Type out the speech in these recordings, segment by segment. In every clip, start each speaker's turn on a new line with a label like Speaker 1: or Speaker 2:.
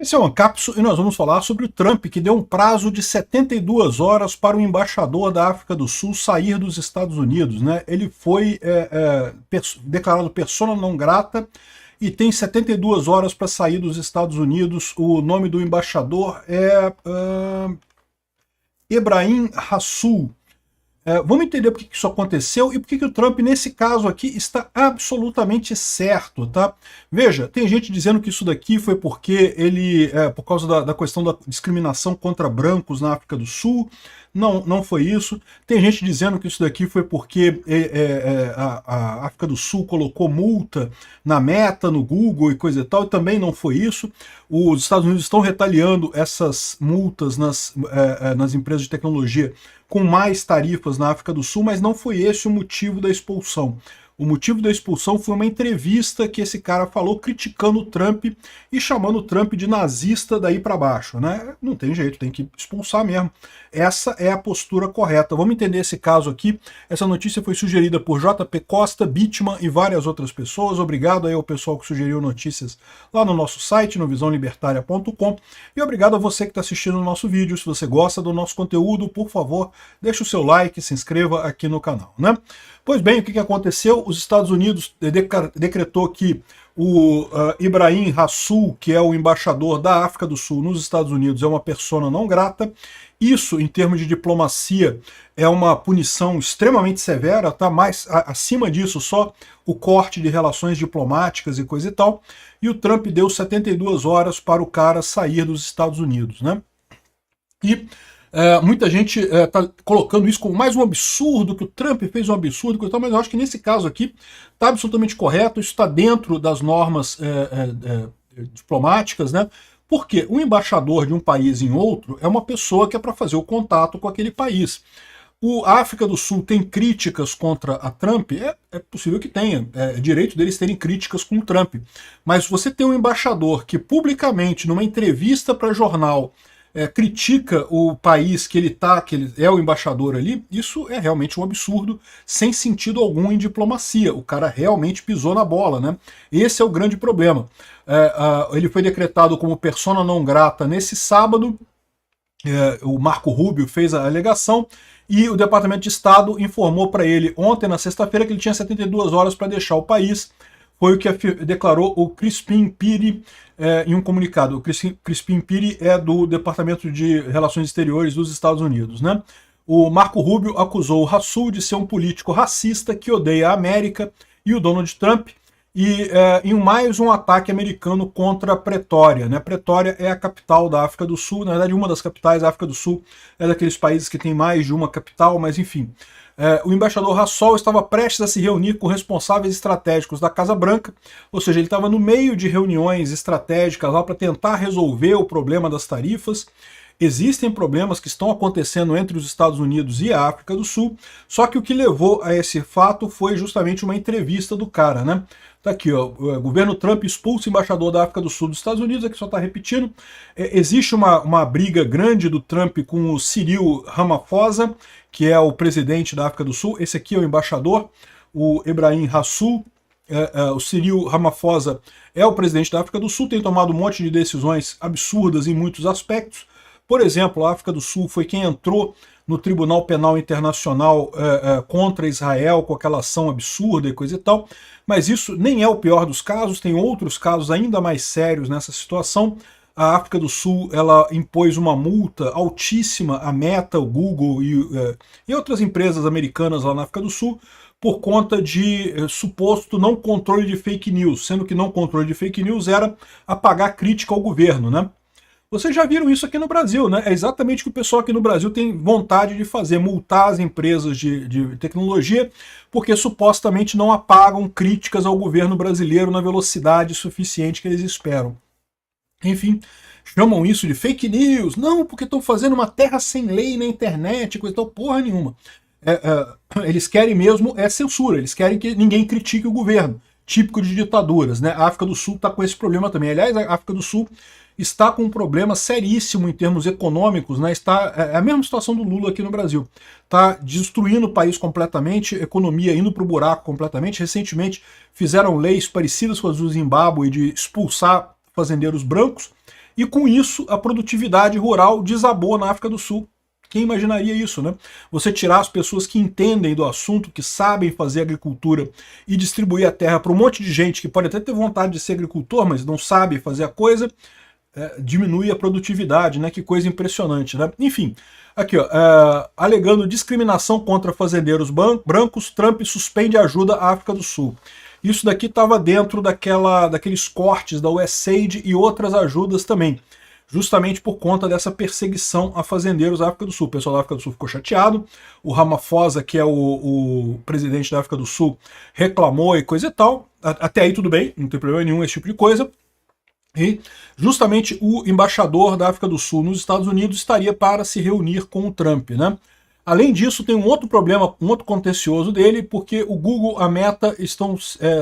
Speaker 1: Esse é o Ancapso e nós vamos falar sobre o Trump, que deu um prazo de 72 horas para o embaixador da África do Sul sair dos Estados Unidos, né? Ele foi declarado persona não grata e tem 72 horas para sair dos Estados Unidos. O nome do embaixador é Ebrahim Rasool. Vamos entender por que isso aconteceu e por que o Trump, nesse caso aqui, está absolutamente certo, tá? Veja, tem gente dizendo que isso daqui foi porque ele, por causa da questão da discriminação contra brancos na África do Sul. Não, não foi isso. Tem gente dizendo que isso daqui foi porque a África do Sul colocou multa na Meta, no Google e coisa e tal, e também não foi isso. Os Estados Unidos estão retaliando essas multas nas empresas de tecnologia com mais tarifas na África do Sul, mas não foi esse o motivo da expulsão. O motivo da expulsão foi uma entrevista que esse cara falou criticando o Trump e chamando o Trump de nazista daí para baixo, né? Não tem jeito, tem que expulsar mesmo. Essa é a postura correta. Vamos entender esse caso aqui. Essa notícia foi sugerida por JP Costa, Bitman e várias outras pessoas. Obrigado aí ao pessoal que sugeriu notícias lá no nosso site, no visãolibertaria.com. E obrigado a você que está assistindo o nosso vídeo. Se você gosta do nosso conteúdo, por favor, deixe o seu like e se inscreva aqui no canal, né? Pois bem, o que aconteceu? Os Estados Unidos decretou que o Ebrahim Rasool, que é o embaixador da África do Sul nos Estados Unidos, é uma persona não grata. Isso, em termos de diplomacia, é uma punição extremamente severa, tá? Mas acima disso, só o corte de relações diplomáticas e coisa e tal. E o Trump deu 72 horas para o cara sair dos Estados Unidos, né? E muita gente está colocando isso como mais um absurdo, que o Trump fez um absurdo, mas eu acho que nesse caso aqui está absolutamente correto, isso está dentro das normas diplomáticas, né? Porque o embaixador de um país em outro é uma pessoa que é para fazer o contato com aquele país. A África do Sul tem críticas contra a Trump? É possível que tenha, é direito deles terem críticas com o Trump. Mas você tem um embaixador que publicamente, numa entrevista para jornal, critica o país que ele é o embaixador ali, isso é realmente um absurdo, sem sentido algum em diplomacia. O cara realmente pisou na bola, né? Esse é o grande problema. Ele foi decretado como persona não grata nesse sábado, o Marco Rubio fez a alegação, e o Departamento de Estado informou para ele ontem, na sexta-feira, que ele tinha 72 horas para deixar o país. Foi o que declarou o Crispin Piri em um comunicado. O Crispin Piri é do Departamento de Relações Exteriores dos Estados Unidos, né? O Marco Rubio acusou o Rasool de ser um político racista que odeia a América e o Donald Trump, e em mais um ataque americano contra Pretória, né? Pretória é a capital da África do Sul, na verdade uma das capitais da África do Sul, é daqueles países que tem mais de uma capital, mas enfim. O embaixador Rasool estava prestes a se reunir com responsáveis estratégicos da Casa Branca, ou seja, ele estava no meio de reuniões estratégicas lá para tentar resolver o problema das tarifas. Existem problemas que estão acontecendo entre os Estados Unidos e a África do Sul, só que o que levou a esse fato foi justamente uma entrevista do cara, né? Tá aqui, ó, o governo Trump expulsa o embaixador da África do Sul dos Estados Unidos, aqui só está repetindo. Existe uma briga grande do Trump com o Cyril Ramaphosa, que é o presidente da África do Sul. Esse aqui é o embaixador, o Ebrahim Rasool. O Cyril Ramaphosa é o presidente da África do Sul, tem tomado um monte de decisões absurdas em muitos aspectos. Por exemplo, a África do Sul foi quem entrou no Tribunal Penal Internacional contra Israel com aquela ação absurda e coisa e tal, mas isso nem é o pior dos casos, tem outros casos ainda mais sérios nessa situação. A África do Sul ela impôs uma multa altíssima à Meta, o Google e outras empresas americanas lá na África do Sul, por conta de suposto não controle de fake news, sendo que não controle de fake news era apagar crítica ao governo, né? Vocês já viram isso aqui no Brasil, né? É exatamente o que o pessoal aqui no Brasil tem vontade de fazer, multar as empresas de tecnologia, porque supostamente não apagam críticas ao governo brasileiro na velocidade suficiente que eles esperam. Enfim, chamam isso de fake news. Não, porque estão fazendo uma terra sem lei na internet, coisa tal, porra nenhuma. Eles querem mesmo censura, eles querem que ninguém critique o governo, típico de ditaduras, né? A África do Sul está com esse problema também. Aliás, a África do Sul está com um problema seríssimo em termos econômicos, né? É a mesma situação do Lula aqui no Brasil. Está destruindo o país completamente, economia indo para o buraco completamente. Recentemente fizeram leis parecidas com as do Zimbábue de expulsar fazendeiros brancos. e com isso a produtividade rural desabou na África do Sul. Quem imaginaria isso, né? Você tirar as pessoas que entendem do assunto, que sabem fazer agricultura e distribuir a terra para um monte de gente que pode até ter vontade de ser agricultor, mas não sabe fazer a coisa, diminui a produtividade, né? Que coisa impressionante, né? Enfim, aqui, ó, alegando discriminação contra fazendeiros brancos, Trump suspende ajuda à África do Sul. Isso daqui estava dentro daqueles cortes da USAID e outras ajudas também, justamente por conta dessa perseguição a fazendeiros da África do Sul. O pessoal da África do Sul ficou chateado, o Ramaphosa, que é o presidente da África do Sul, reclamou e coisa e tal. Até aí tudo bem, não tem problema nenhum esse tipo de coisa. E justamente o embaixador da África do Sul nos Estados Unidos estaria para se reunir com o Trump, né? Além disso, tem um outro problema, um outro contencioso dele, porque o Google e a Meta estão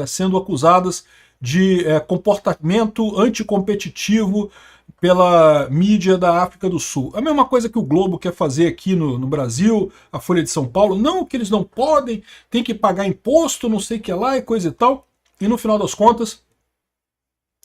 Speaker 1: sendo acusadas de comportamento anticompetitivo pela mídia da África do Sul. A mesma coisa que o Globo quer fazer aqui no Brasil, a Folha de São Paulo. Não, que eles não podem, tem que pagar imposto, não sei o que lá e coisa e tal. E no final das contas,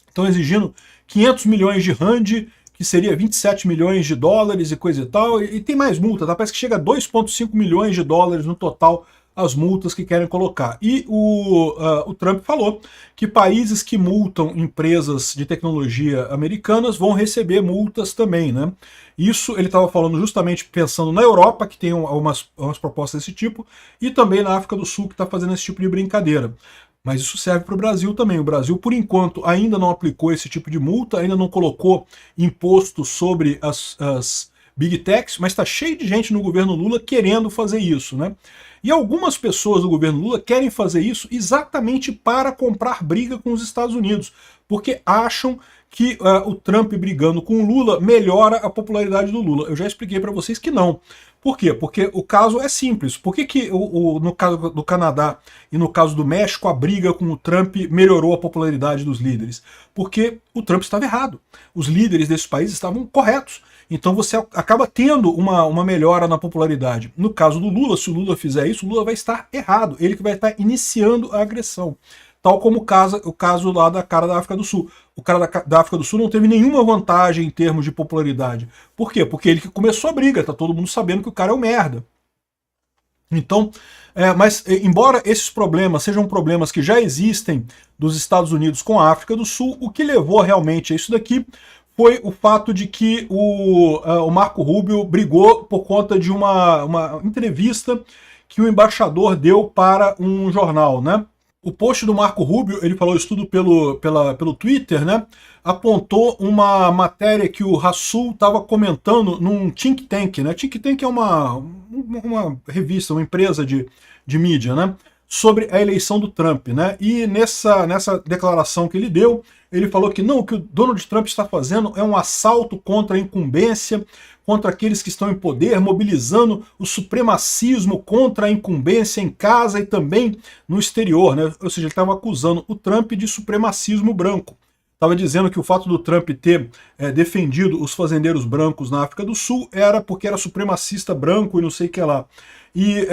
Speaker 1: estão exigindo 500 milhões de rand, que seria 27 milhões de dólares e coisa e tal. E tem mais multa, tá? Parece que chega a 2,5 milhões de dólares no total as multas que querem colocar. E o Trump falou que países que multam empresas de tecnologia americanas vão receber multas também, né? Isso ele estava falando justamente pensando na Europa, que tem umas propostas desse tipo, e também na África do Sul, que está fazendo esse tipo de brincadeira. Mas isso serve para o Brasil também. O Brasil, por enquanto, ainda não aplicou esse tipo de multa, ainda não colocou imposto sobre as Big Techs, mas está cheio de gente no governo Lula querendo fazer isso, né? E algumas pessoas do governo Lula querem fazer isso exatamente para comprar briga com os Estados Unidos, porque acham que o Trump brigando com o Lula melhora a popularidade do Lula. Eu já expliquei para vocês que não. Por quê? Porque o caso é simples. Por que no caso do Canadá e no caso do México a briga com o Trump melhorou a popularidade dos líderes? Porque o Trump estava errado. Os líderes desses países estavam corretos. Então você acaba tendo uma melhora na popularidade. No caso do Lula, se o Lula fizer isso, o Lula vai estar errado. Ele que vai estar iniciando a agressão. Tal como o caso lá da cara da África do Sul. O cara da África do Sul não teve nenhuma vantagem em termos de popularidade. Por quê? Porque ele que começou a briga, tá todo mundo sabendo que o cara é um merda. Então, mas embora esses problemas sejam problemas que já existem dos Estados Unidos com a África do Sul, o que levou realmente a isso daqui foi o fato de que o Marco Rubio brigou por conta de uma entrevista que o embaixador deu para um jornal, né? O post do Marco Rubio, ele falou isso tudo pelo Twitter, né? Apontou uma matéria que o Rassul estava comentando num think tank, né? Think tank é uma revista, uma empresa de mídia, né? Sobre a eleição do Trump, né? E nessa declaração que ele deu, ele falou que não, o que o Donald Trump está fazendo é um assalto contra a incumbência, contra aqueles que estão em poder, mobilizando o supremacismo contra a incumbência em casa e também no exterior, né? Ou seja, ele estava acusando o Trump de supremacismo branco. Estava dizendo que o fato do Trump ter defendido os fazendeiros brancos na África do Sul era porque era supremacista branco e não sei o que lá. E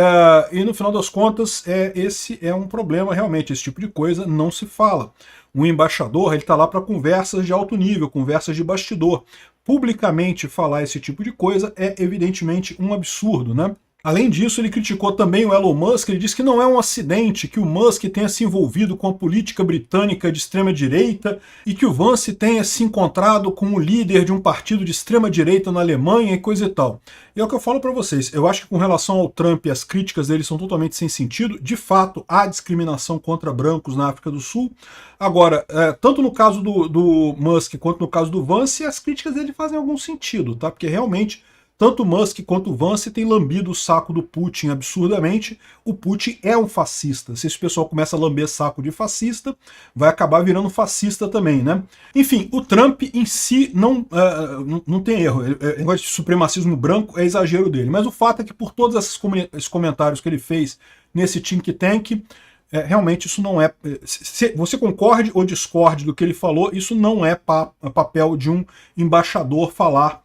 Speaker 1: no final das contas, esse é um problema realmente, esse tipo de coisa não se fala. Um embaixador, ele está lá para conversas de alto nível, conversas de bastidor. Publicamente falar esse tipo de coisa é evidentemente um absurdo, né? Além disso, ele criticou também o Elon Musk, ele disse que não é um acidente que o Musk tenha se envolvido com a política britânica de extrema-direita e que o Vance tenha se encontrado com o líder de um partido de extrema-direita na Alemanha e coisa e tal. E é o que eu falo para vocês, eu acho que com relação ao Trump, as críticas dele são totalmente sem sentido, de fato há discriminação contra brancos na África do Sul. Agora, tanto no caso do Musk quanto no caso do Vance, as críticas dele fazem algum sentido, tá? Porque realmente tanto o Musk quanto o Vance têm lambido o saco do Putin absurdamente. O Putin é um fascista. Se esse pessoal começa a lamber saco de fascista, vai acabar virando fascista também, né? Enfim, o Trump em si não tem erro. O negócio de supremacismo branco é exagero dele. Mas o fato é que por todos esses comentários que ele fez nesse think tank, realmente isso não é... Se você concorde ou discorde do que ele falou, isso não é papel de um embaixador falar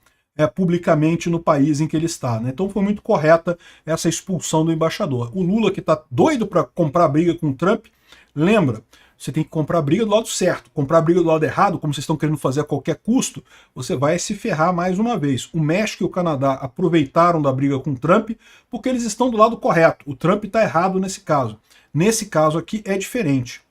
Speaker 1: publicamente no país em que ele está, né? Então foi muito correta essa expulsão do embaixador. O Lula, que está doido para comprar briga com o Trump, lembra, você tem que comprar a briga do lado certo. Comprar a briga do lado errado, como vocês estão querendo fazer a qualquer custo, você vai se ferrar mais uma vez. O México e o Canadá aproveitaram da briga com o Trump porque eles estão do lado correto. O Trump está errado nesse caso. Nesse caso aqui é diferente.